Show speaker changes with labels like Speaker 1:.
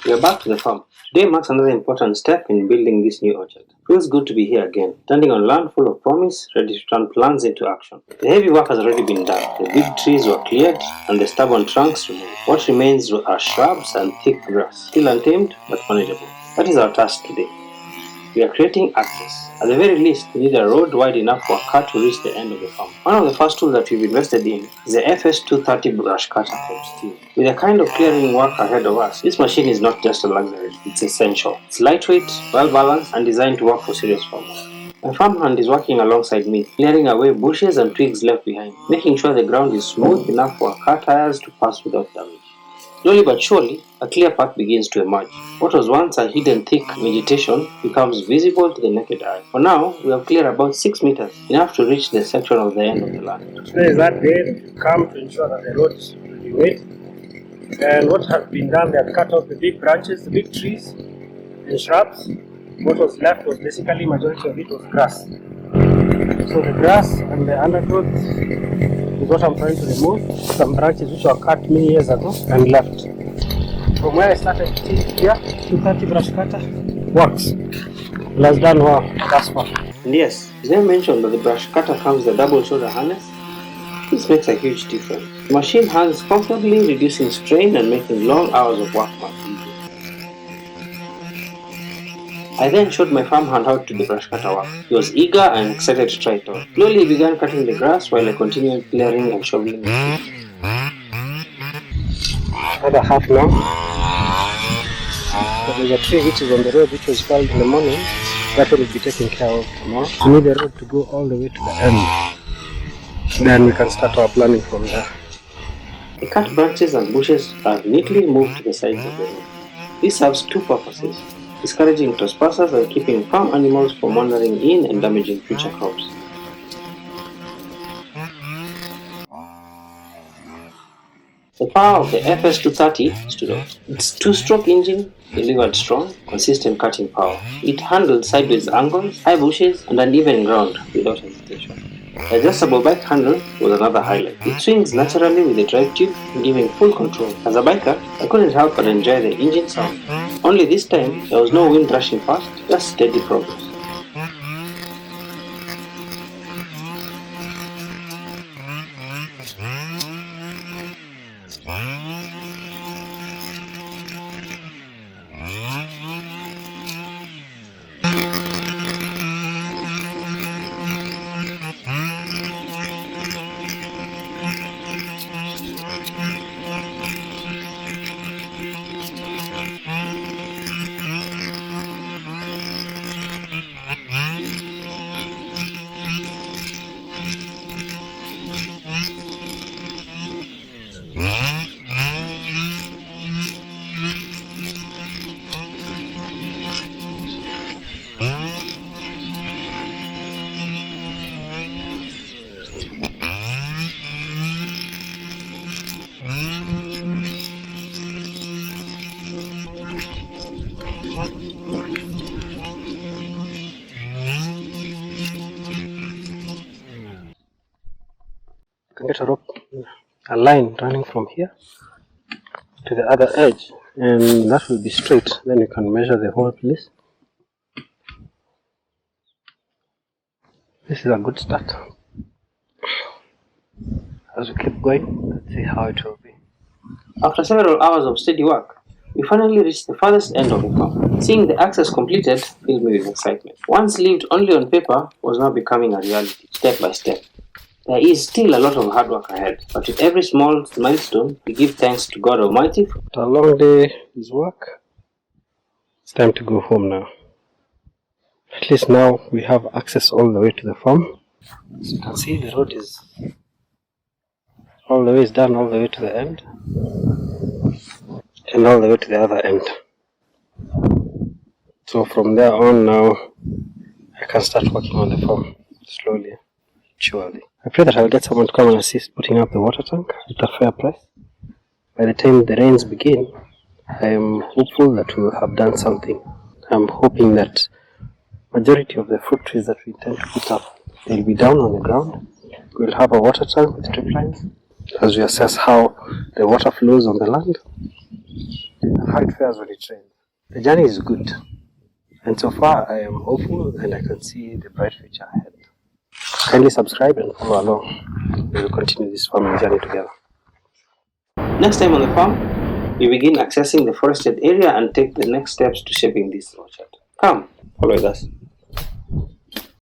Speaker 1: We are back to the farm. Today marks another important step in building this new orchard. Feels good to be here again, standing on land full of promise, ready to turn plans into action. The heavy work has already been done. The big trees were cleared and the stubborn trunks removed. What remains are shrubs and thick grass, still untamed but manageable. That is our task today. We are creating access. At the very least, we need a road wide enough for a car to reach the end of the farm. One of the first tools that we've invested in is the FS 230 brush cutter from STIHL. With the kind of clearing work ahead of us, this machine is not just a luxury, it's essential. It's lightweight, well balanced, and designed to work for serious farmers. My farmhand is working alongside me, clearing away bushes and twigs left behind, making sure the ground is smooth enough for car tires to pass without damage. Slowly but surely, a clear path begins to emerge. What was once a hidden thick vegetation becomes visible to the naked eye. For now, we have cleared about 6 meters, enough to reach the section of the end of the land.
Speaker 2: Today is that day to come to ensure that the road is made. And what has been done, they have cut off the big branches, the big trees and shrubs. What was left was basically, majority of it was grass. So the grass and the undergrowth is what I'm trying to remove. Some branches which were cut many years ago and left. From where I started here, 230 brush cutter works. It has done well thus far.
Speaker 1: And yes, as I mentioned that the brush cutter comes with a double shoulder harness, this makes a huge difference. The machine handles comfortably, reducing strain and making long hours of work much easier. I then showed my farmhand how to do the brush cutter work. He was eager and excited to try it out. Slowly he began cutting the grass while I continued clearing and shoveling the trees.
Speaker 2: Another half now. So there's a tree which is on the road which was felled in the morning. That will be taken care of tomorrow. We need the road to go all the way to the end. Then we can start our planning from there.
Speaker 1: The cut branches and bushes are neatly moved to the sides of the road. This serves two purposes: discouraging trespassers and keeping farm animals from wandering in and damaging future crops. The power of the FS 230 stood out. Its two-stroke engine delivered strong, consistent cutting power. It handled sideways angles, high bushes, and uneven ground without hesitation. The adjustable bike handle was another highlight. It swings naturally with the drive tube, giving full control. As a biker, I couldn't help but enjoy the engine sound. Only this time, there was no wind rushing past, just steady progress.
Speaker 2: You can get a rope, a line running from here to the other edge, and that will be straight. Then you can measure the whole place. This is a good start. As we keep going, let's see how it will be.
Speaker 1: After several hours of steady work, we finally reached the farthest end of the farm. Seeing the access completed filled me with excitement. Once lived only on paper was now becoming a reality, step by step. There is still a lot of hard work ahead, but with every small milestone, we give thanks to God Almighty.
Speaker 2: After a long day's work, it's time to go home now. At least now we have access all the way to the farm. As you can see, the road is all the way done all the way to the end, and all the way to the other end. So from there on now, I can start working on the farm slowly, surely. I pray that I'll get someone to come and assist putting up the water tank at a fair price. By the time the rains begin, I am hopeful that we will have done something. I'm hoping that majority of the fruit trees that we intend to put up, they'll be down on the ground. We'll have a water tank with drip lines as we assess how the water flows on the land. and how it fares when it rains.
Speaker 1: The journey is good, and so far I am hopeful and I can see the bright future ahead. Kindly subscribe and follow along. We will continue this farming journey together. Next time on the farm, we begin accessing the forested area and take the next steps to shaping this orchard. Come, follow with us.